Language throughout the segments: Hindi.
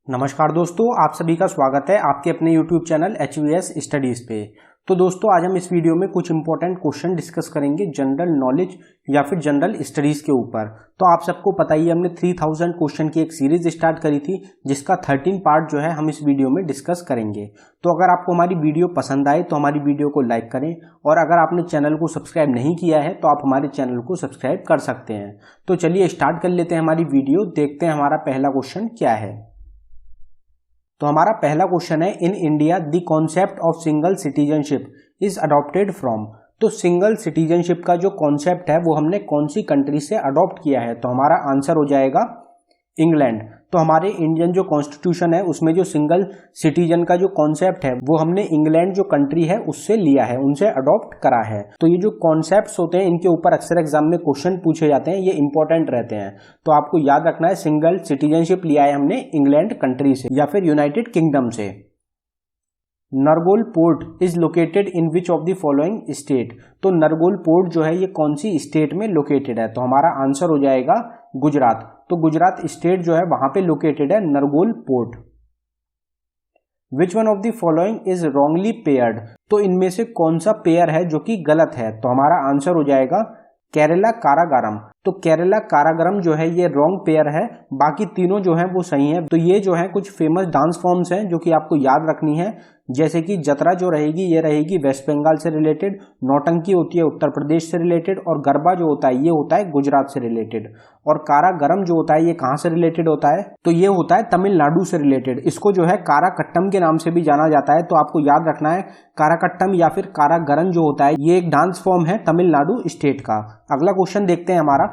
नमस्कार दोस्तों, आप सभी का स्वागत है आपके अपने YouTube चैनल HVS स्टडीज़ पे। तो दोस्तों, आज हम इस वीडियो में कुछ इंपॉर्टेंट क्वेश्चन डिस्कस करेंगे जनरल नॉलेज या फिर जनरल स्टडीज़ के ऊपर। तो आप सबको पता ही है, हमने 3000 क्वेश्चन की एक सीरीज स्टार्ट करी थी जिसका 13 पार्ट जो है हम इस वीडियो में डिस्कस करेंगे। तो अगर आपको हमारी वीडियो पसंद आए तो हमारी वीडियो को लाइक करें, और अगर आपने चैनल को सब्सक्राइब नहीं किया है तो आप हमारे चैनल को सब्सक्राइब कर सकते हैं। तो चलिए स्टार्ट कर लेते हैं हमारी वीडियो। देखते हैं हमारा पहला क्वेश्चन क्या है। तो हमारा पहला क्वेश्चन है, in India the concept of single citizenship is adopted from. तो सिंगल सिटीजनशिप का जो कॉन्सेप्ट है वो हमने कौन सी कंट्री से अडॉप्ट किया है? तो हमारा आंसर हो जाएगा इंग्लैंड। तो हमारे इंडियन जो कॉन्स्टिट्यूशन है उसमें जो सिंगल सिटीजन का जो कॉन्सेप्ट है वो हमने इंग्लैंड जो कंट्री है उससे लिया है, उनसे अडॉप्ट करा है। तो ये जो कॉन्सेप्ट्स होते हैं इनके ऊपर अक्सर एग्जाम में क्वेश्चन पूछे जाते हैं, ये इंपॉर्टेंट रहते हैं। तो आपको याद रखना है, सिंगल सिटीजनशिप लिया है हमने इंग्लैंड कंट्री से या फिर यूनाइटेड किंगडम से। Nargol port is located in which of the following state. तो नरगोल पोर्ट जो है ये कौन सी स्टेट में लोकेटेड है? तो हमारा आंसर हो जाएगा गुजरात। तो गुजरात स्टेट जो है वहां पे लोकेटेड है Nargol port. Which one of the following is wrongly paired. तो इनमें से कौन सा पेयर है जो कि गलत है? तो हमारा आंसर हो जाएगा केरला कारागरम। तो केरला कारागरम जो है ये रॉन्ग पेयर है, बाकी तीनों जो हैं वो सही हैं। तो ये जो है कुछ फेमस डांस फॉर्म्स हैं जो कि आपको याद रखनी है, जैसे कि जतरा जो रहेगी ये रहेगी वेस्ट बंगाल से रिलेटेड, नौटंकी होती है उत्तर प्रदेश से रिलेटेड, और गरबा जो होता है ये होता है गुजरात से रिलेटेड, और कारागरम जो होता है ये कहाँ से रिलेटेड होता है? तो ये होता है तमिलनाडु से रिलेटेड। इसको जो है काराकट्टम के नाम से भी जाना जाता है। तो आपको याद रखना है, काराकट्टम या फिर कारागरम जो होता है ये एक डांस फॉर्म है तमिलनाडु स्टेट का। अगला क्वेश्चन देखते हैं हमारा,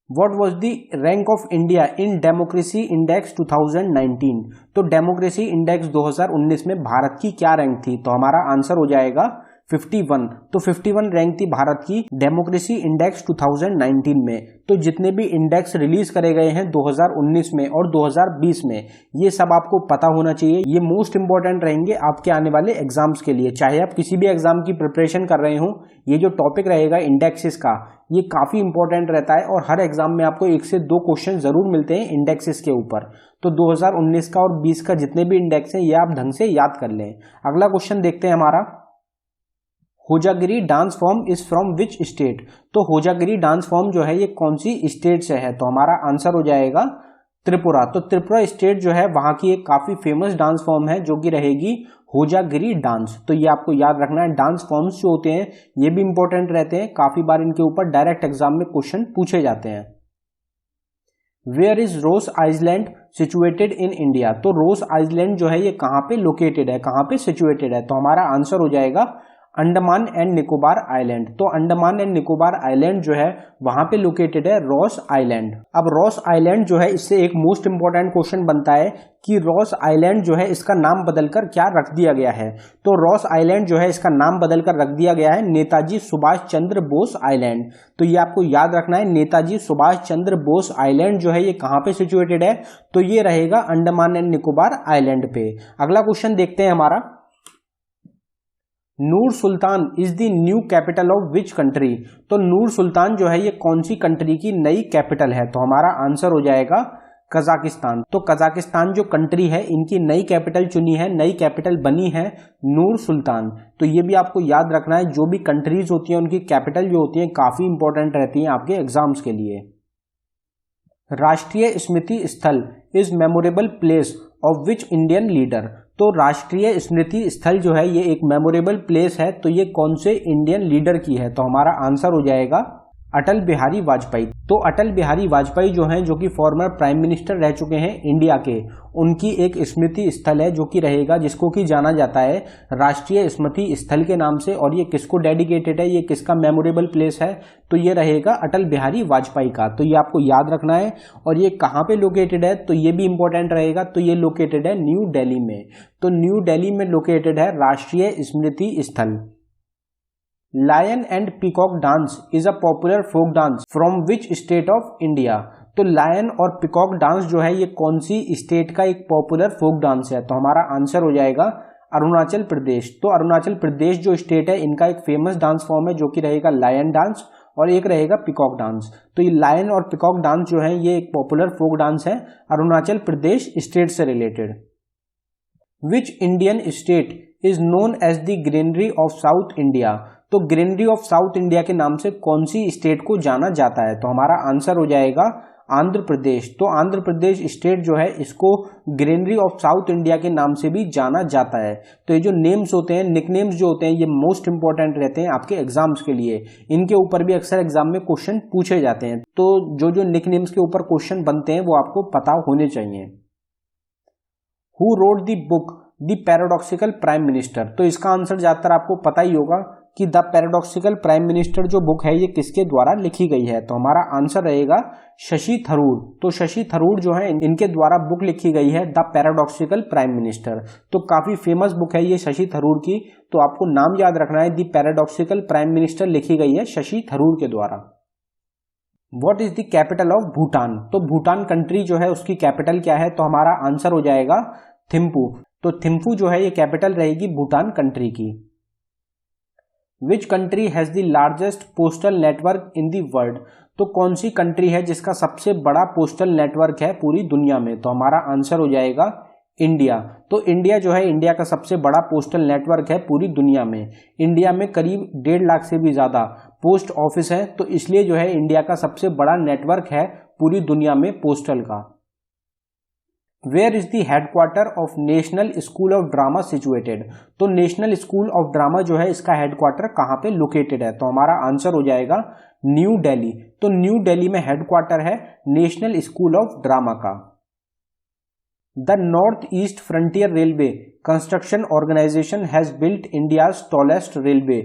What was the rank of India in Democracy Index 2019? तो डेमोक्रेसी इंडेक्स 2019 में भारत की क्या रैंक थी? तो हमारा आंसर हो जाएगा 51। तो 51 रैंक थी भारत की डेमोक्रेसी इंडेक्स 2019 में। तो जितने भी इंडेक्स रिलीज करे गए हैं 2019 में और 2020 में, ये सब आपको पता होना चाहिए। ये मोस्ट इंपॉर्टेंट रहेंगे आपके आने वाले एग्जाम्स के लिए। चाहे आप किसी भी एग्जाम की प्रिपरेशन कर रहे हो, ये जो टॉपिक रहेगा इंडेक्सेस का ये काफी इंपॉर्टेंट रहता है, और हर एग्जाम में आपको 1 से 2 क्वेश्चन जरूर मिलते हैं इंडेक्सेस के ऊपर। तो 2019 का और 20 का जितने भी इंडेक्स हैं ये आप ढंग से याद कर लें। अगला क्वेश्चन देखते हैं हमारा, Hojagiri dance form is from which state. तो होजागिरी डांस फॉर्म जो है ये कौन सी स्टेट से है? तो हमारा आंसर हो जाएगा त्रिपुरा। तो त्रिपुरा स्टेट जो है वहां की एक काफी फेमस डांस फॉर्म है जो कि रहेगी होजागिरी डांस। तो ये आपको याद रखना है। डांस फॉर्म्स जो होते हैं ये भी इंपॉर्टेंट रहते हैं, काफी बार इनके ऊपर डायरेक्ट एग्जाम में क्वेश्चन पूछे जाते हैं। Where is Ross island situated in India. तो रोस आइलैंड जो है ये कहाँ पे लोकेटेड है, कहाँ पे सिचुएटेड है? तो हमारा आंसर हो जाएगा अंडमान एंड निकोबार आइलैंड। तो अंडमान एंड निकोबार आइलैंड जो है वहां पे लोकेटेड है रॉस आइलैंड। अब रॉस आइलैंड जो है इससे एक मोस्ट इंपॉर्टेंट क्वेश्चन बनता है कि रॉस आइलैंड जो है इसका नाम बदलकर क्या रख दिया गया है? तो रॉस आइलैंड जो है इसका नाम बदलकर रख दिया गया है नेताजी सुभाष चंद्र बोस आइलैंड। तो ये आपको याद रखना है, नेताजी सुभाष चंद्र बोस आइलैंड जो है ये कहाँ पे सिचुएटेड है? तो ये रहेगा अंडमान एंड निकोबार आइलैंड पे। अगला क्वेश्चन देखते हैं हमारा, Nur Sultan is the new capital of which country. तो नूर सुल्तान जो है ये कौन सी कंट्री की नई कैपिटल है? तो हमारा आंसर हो जाएगा कजाकिस्तान। तो कजाकिस्तान जो कंट्री है इनकी नई कैपिटल चुनी है, नई कैपिटल बनी है नूर सुल्तान। तो ये भी आपको याद रखना है, जो भी कंट्रीज होती हैं उनकी कैपिटल जो होती है काफी इंपॉर्टेंट रहती है आपके एग्जाम्स के लिए। राष्ट्रीय स्मृति स्थल is memorable place of which Indian leader. तो राष्ट्रीय स्मृति स्थल जो है ये एक मेमोरेबल प्लेस है, तो ये कौन से इंडियन लीडर की है? तो हमारा आंसर हो जाएगा अटल बिहारी वाजपेयी। तो अटल बिहारी वाजपेयी जो हैं, जो कि फॉर्मर प्राइम मिनिस्टर रह चुके हैं इंडिया के, उनकी एक स्मृति स्थल है जो कि रहेगा, जिसको कि जाना जाता है राष्ट्रीय स्मृति स्थल के नाम से। और ये किसको डेडिकेटेड है, ये किसका मेमोरेबल प्लेस है? तो ये रहेगा अटल बिहारी वाजपेयी का। तो ये आपको याद रखना है। और ये कहाँ पे लोकेटेड है? तो ये भी इंपॉर्टेंट रहेगा। तो ये लोकेटेड है न्यू दिल्ली में। तो न्यू दिल्ली में लोकेटेड है राष्ट्रीय स्मृति स्थल। Lion and peacock dance is a popular folk dance from which state of India. तो लायन और पीकॉक डांस जो है ये कौन सी स्टेट का एक पॉपुलर फोक डांस है? तो हमारा आंसर हो जाएगा अरुणाचल प्रदेश। तो अरुणाचल प्रदेश जो स्टेट है इनका एक फेमस डांस फॉर्म है जो कि रहेगा लायन डांस, और एक रहेगा पिकॉक डांस। तो ये लायन और पिकॉक डांस जो है ये एक पॉपुलर फोक डांस है अरुणाचल प्रदेश स्टेट से related. Which Indian state is known as the greenery of South India? तो ग्रीनरी ऑफ साउथ इंडिया के नाम से कौन सी स्टेट को जाना जाता है? तो हमारा आंसर हो जाएगा आंध्र प्रदेश। तो आंध्र प्रदेश स्टेट जो है इसको ग्रीनरी ऑफ साउथ इंडिया के नाम से भी जाना जाता है। तो ये जो नेम्स होते हैं, निकनेम्स जो होते हैं, ये मोस्ट इंपॉर्टेंट रहते हैं आपके एग्जाम्स के लिए। इनके ऊपर भी अक्सर एग्जाम में क्वेश्चन पूछे जाते हैं, तो जो जो निकनेम्स के ऊपर क्वेश्चन बनते हैं वो आपको पता होने चाहिए। Who wrote the book the paradoxical prime minister? तो इसका आंसर ज्यादातर आपको पता ही होगा कि द पैराडॉक्सिकल प्राइम मिनिस्टर जो बुक है ये किसके द्वारा लिखी गई है? तो हमारा आंसर रहेगा शशि थरूर। तो शशि थरूर जो है इनके द्वारा बुक लिखी गई है द पैराडॉक्सिकल प्राइम मिनिस्टर। तो काफी फेमस बुक है ये शशि थरूर की, तो आपको नाम याद रखना है, द पैराडॉक्सिकल प्राइम मिनिस्टर लिखी गई है शशि थरूर के द्वारा। What is the capital of Bhutan? तो भूटान कंट्री जो है उसकी कैपिटल क्या है? तो हमारा आंसर हो जाएगा थिम्पू। तो थिम्पू जो है ये कैपिटल रहेगी भूटान कंट्री की। Which country has the largest postal network in the world? तो कौन सी कंट्री है जिसका सबसे बड़ा पोस्टल नेटवर्क है पूरी दुनिया में? तो हमारा आंसर हो जाएगा इंडिया। तो इंडिया जो है, इंडिया का सबसे बड़ा पोस्टल नेटवर्क है पूरी दुनिया में। इंडिया में करीब 1.5 लाख से भी ज्यादा पोस्ट ऑफिस है, तो इसलिए जो है इंडिया का सबसे बड़ा नेटवर्क है पूरी दुनिया में पोस्टल का। Where is the headquarter of National School of Drama situated? तो नेशनल स्कूल ऑफ ड्रामा जो है इसका हेडक्वार्टर कहाँ पे लोकेटेड है? तो हमारा आंसर हो जाएगा न्यू दिल्ली। तो न्यू दिल्ली में हेडक्वार्टर है नेशनल स्कूल ऑफ ड्रामा का। The North East Frontier Railway Construction Organisation has built India's tallest railway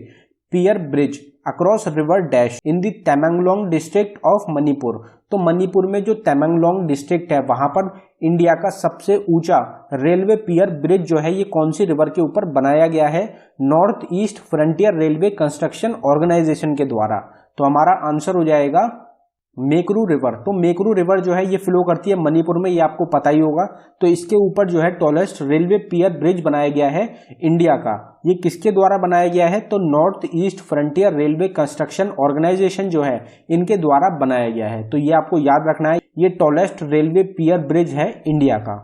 pier bridge across river dash in the Tamenglong district of Manipur. तो मणिपुर में जो तमेंगलोंग डिस्ट्रिक्ट है वहां पर इंडिया का सबसे ऊंचा रेलवे पियर ब्रिज जो है ये कौन सी रिवर के ऊपर बनाया गया है? North East Frontier Railway Construction Organisation के द्वारा। तो हमारा आंसर हो जाएगा मेकरू रिवर। तो मेकरू रिवर जो है ये फ्लो करती है मणिपुर में, ये आपको पता ही होगा। तो इसके ऊपर जो है टॉलेस्ट रेलवे पियर ब्रिज बनाया गया है इंडिया का। ये किसके द्वारा बनाया गया है? तो North East Frontier Railway Construction Organisation जो है इनके द्वारा बनाया गया है। तो ये आपको याद रखना है, ये टॉलेस्ट रेलवे पियर ब्रिज है इंडिया का।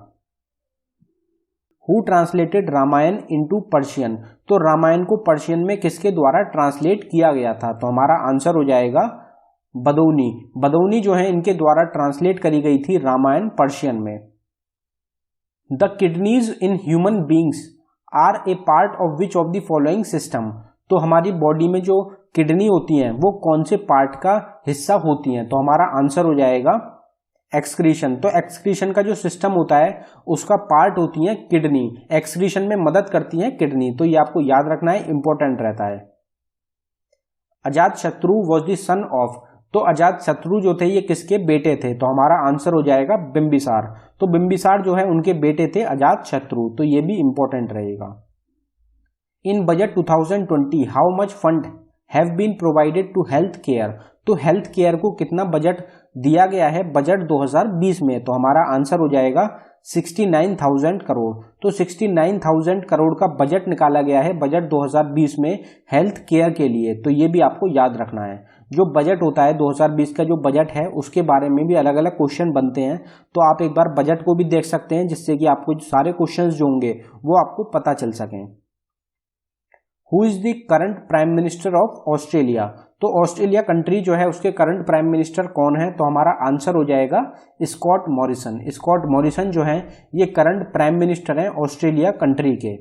Who translated Ramayana into Persian? तो रामायण को पर्शियन में किसके द्वारा ट्रांसलेट किया गया था? तो हमारा आंसर हो जाएगा बदौनी। बदौनी जो है इनके द्वारा ट्रांसलेट करी गई थी रामायण पर्शियन में। The kidneys in human beings are a part of which of the following system? तो हमारी बॉडी में जो किडनी होती हैं वो कौन से पार्ट का हिस्सा होती हैं? तो हमारा आंसर हो जाएगा एक्सक्रीशन। तो एक्सक्रीशन का जो सिस्टम होता है उसका पार्ट होती है किडनी। एक्सक्रीशन में मदद करती है किडनी। तो ये आपको याद रखना है, इंपॉर्टेंट रहता है। अजात शत्रु वॉज द सन ऑफ? तो अजात शत्रु जो थे ये किसके बेटे थे? तो हमारा आंसर हो जाएगा बिंबिसार। तो बिंबिसार जो है उनके बेटे थे अजात शत्रु। तो ये भी इंपॉर्टेंट रहेगा। In budget 2020 how much fund have been provided to health care? तो हेल्थ केयर को कितना बजट दिया गया है बजट 2020 में? तो हमारा आंसर हो जाएगा 69,000 करोड़। तो 69,000 करोड़ का बजट निकाला गया है बजट 2020 में हेल्थ केयर के लिए। तो ये भी आपको याद रखना है। जो बजट होता है 2020 का जो बजट है उसके बारे में भी अलग अलग क्वेश्चन बनते हैं, तो आप एक बार बजट को भी देख सकते हैं जिससे कि आपको सारे क्वेश्चंस जो होंगे वो आपको पता चल सकें। Who is the current prime minister of Australia? तो ऑस्ट्रेलिया कंट्री जो है उसके करंट प्राइम मिनिस्टर कौन है? तो हमारा आंसर हो जाएगा स्कॉट मॉरिसन। स्कॉट मॉरिसन जो है ये करंट प्राइम मिनिस्टर हैं ऑस्ट्रेलिया कंट्री के।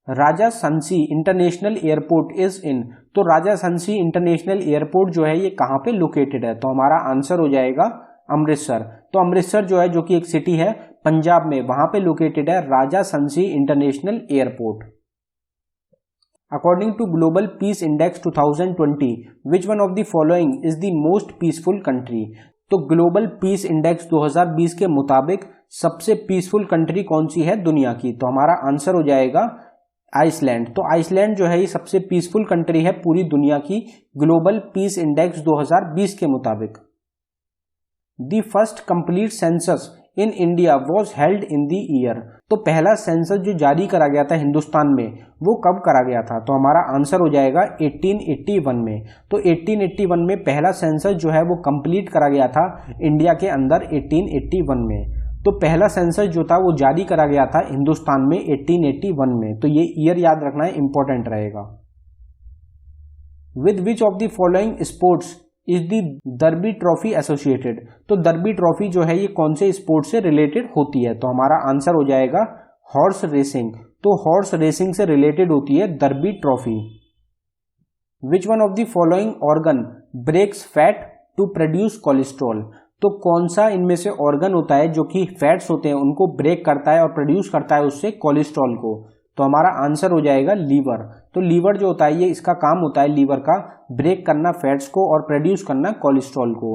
राजा Sansi international airport is in? तो राजा संसी इंटरनेशनल एयरपोर्ट जो है ये कहाँ पे लोकेटेड है? तो हमारा आंसर हो जाएगा अमृतसर। तो अमृतसर जो है जो कि एक सिटी है पंजाब में, वहां पे लोकेटेड है Raja Sansi international airport. According to global peace index 2020 which one of the following is the most peaceful country? तो ग्लोबल पीस इंडेक्स 2020 के मुताबिक सबसे पीसफुल कंट्री कौन सी है दुनिया की? तो हमारा आंसर हो जाएगा आइसलैंड। तो आइसलैंड जो है ये सबसे पीसफुल कंट्री है पूरी दुनिया की ग्लोबल पीस इंडेक्स 2020 के मुताबिक। The first complete census in India was held in the year. तो पहला सेंसस जो जारी करा गया था हिंदुस्तान में वो कब करा गया था? तो हमारा आंसर हो जाएगा 1881 में। तो 1881 में पहला सेंसस जो है वो कंप्लीट करा गया था इंडिया के अंदर 1881 में। तो पहला सेंसस जो था वो जारी करा गया था हिंदुस्तान में 1881 में। तो ये ईयर याद रखना है, इंपॉर्टेंट रहेगा। With which of the following sports is the Derby trophy associated? तो दरबी ट्रॉफी जो है ये कौन से स्पोर्ट से रिलेटेड होती है? तो हमारा आंसर हो जाएगा हॉर्स रेसिंग। तो हॉर्स रेसिंग से रिलेटेड होती है Derby trophy. Which one of the following organ breaks fat to produce cholesterol? तो कौन सा इनमें से ऑर्गन होता है जो कि फैट्स होते हैं उनको ब्रेक करता है और प्रोड्यूस करता है उससे कोलेस्ट्रॉल को? तो हमारा आंसर हो जाएगा लीवर। तो लीवर जो होता है ये इसका काम होता है लीवर का ब्रेक करना फैट्स को और प्रोड्यूस करना कोलेस्ट्रॉल को।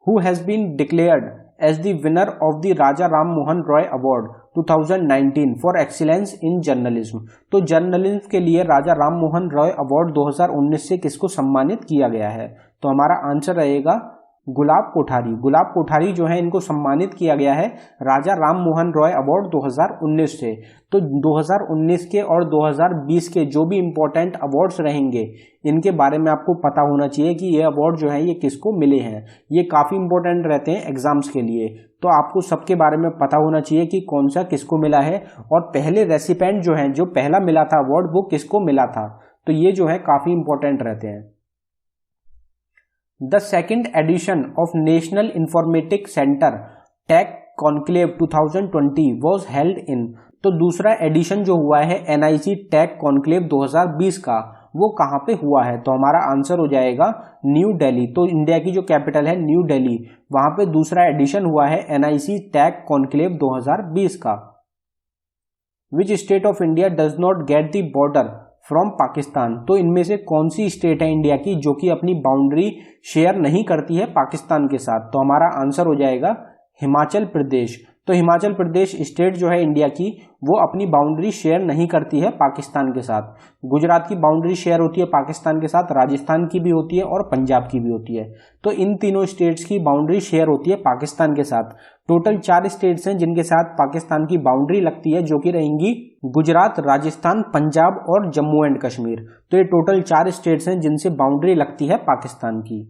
Who has been declared as the winner of the Raja Ram Mohan Roy award 2019 for excellence in journalism? तो जर्नलिज्म के लिए राजा राम मोहन रॉय अवार्ड 2019 से किसको सम्मानित किया गया है? तो हमारा आंसर रहेगा गुलाब कोठारी। गुलाब कोठारी जो है इनको सम्मानित किया गया है राजा राम मोहन रॉय अवार्ड 2019 से। तो 2019 के और 2020 के जो भी इंपॉर्टेंट अवार्ड्स रहेंगे इनके बारे में आपको पता होना चाहिए कि ये अवार्ड जो है ये किसको मिले हैं। ये काफी इंपॉर्टेंट रहते हैं एग्जाम्स के लिए, तो आपको सबके बारे में पता होना चाहिए कि कौन सा किसको मिला है और पहले रेसिपेंट जो है जो पहला मिला था अवार्ड वो किसको मिला था। तो ये जो है काफी इंपॉर्टेंट रहते हैं। The second edition of National Informatics Center Tech Conclave 2020 was held in। तो दूसरा एडिशन जो हुआ है NIC Tech Conclave 2020 का वो कहाँ पे हुआ है? तो हमारा आंसर हो जाएगा न्यू दिल्ली। तो इंडिया की जो कैपिटल है न्यू दिल्ली, वहां पे दूसरा एडिशन हुआ है NIC Tech Conclave 2020 का। Which state of India does not get the border from Pakistan? तो इनमें से कौन सी स्टेट है इंडिया की जो कि अपनी बाउंड्री शेयर नहीं करती है पाकिस्तान के साथ? तो हमारा आंसर हो जाएगा हिमाचल प्रदेश। तो हिमाचल प्रदेश स्टेट जो है इंडिया की वो अपनी बाउंड्री शेयर नहीं करती है पाकिस्तान के साथ। गुजरात की बाउंड्री शेयर होती है पाकिस्तान के साथ, राजस्थान की भी होती है और पंजाब की भी होती है। तो इन तीनों स्टेट्स की बाउंड्री शेयर होती है पाकिस्तान के साथ। टोटल 4 स्टेट्स हैं जिनके साथ पाकिस्तान की बाउंड्री लगती है, जो कि रहेंगी गुजरात, राजस्थान, पंजाब और जम्मू एंड कश्मीर। तो ये टोटल 4 स्टेट्स हैं जिनसे बाउंड्री लगती है पाकिस्तान की।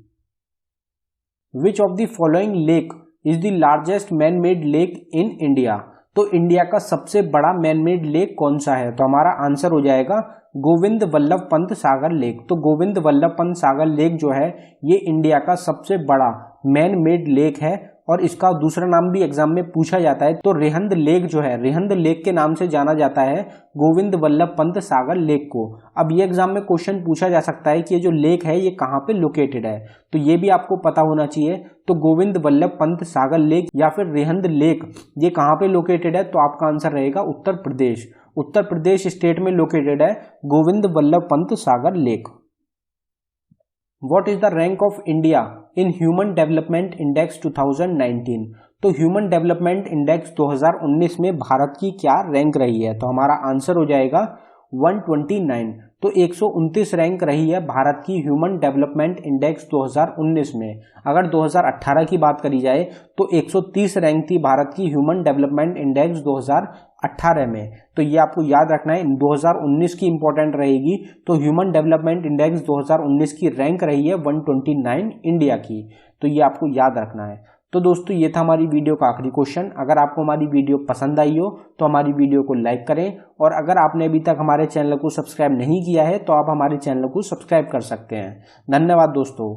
विच of the following lake is the largest man made lake in India? तो इंडिया का सबसे बड़ा मैन मेड लेक कौन सा है? तो हमारा आंसर हो जाएगा गोविंद वल्लभ पंत सागर लेक। तो गोविंद वल्लभ पंत सागर लेक जो है ये इंडिया का सबसे बड़ा मैन मेड लेक है और इसका दूसरा नाम भी एग्जाम में पूछा जाता है। तो रिहंद लेक जो है, रिहंद लेक के नाम से जाना जाता है गोविंद वल्लभ पंत सागर लेक को। अब ये एग्जाम में क्वेश्चन पूछा जा सकता है कि ये जो लेक है ये कहाँ पे लोकेटेड है, तो ये भी आपको पता होना चाहिए। तो गोविंद वल्लभ पंत सागर लेक या फिर रिहंद लेक ये कहाँ पे लोकेटेड है? तो आपका आंसर रहेगा उत्तर प्रदेश। उत्तर प्रदेश स्टेट में लोकेटेड है Govind Vallabh Pant Sagar lake. What is the rank of India in Human Development Index 2019? तो ह्यूमन डेवलपमेंट इंडेक्स 2019 में भारत की क्या रैंक रही है? तो हमारा आंसर हो जाएगा 129। तो 129 रैंक रही है भारत की ह्यूमन डेवलपमेंट इंडेक्स 2019 में। अगर 2018 की बात करी जाए तो 130 रैंक थी भारत की ह्यूमन डेवलपमेंट इंडेक्स 2018 में। तो ये आपको याद रखना है, 2019 की इंपॉर्टेंट रहेगी। तो ह्यूमन डेवलपमेंट इंडेक्स 2019 की रैंक रही है 129 इंडिया की। तो ये आपको याद रखना है। तो दोस्तों ये था हमारी वीडियो का आखिरी क्वेश्चन। अगर आपको हमारी वीडियो पसंद आई हो तो हमारी वीडियो को लाइक करें, और अगर आपने अभी तक हमारे चैनल को सब्सक्राइब नहीं किया है तो आप हमारे चैनल को सब्सक्राइब कर सकते हैं। धन्यवाद दोस्तों।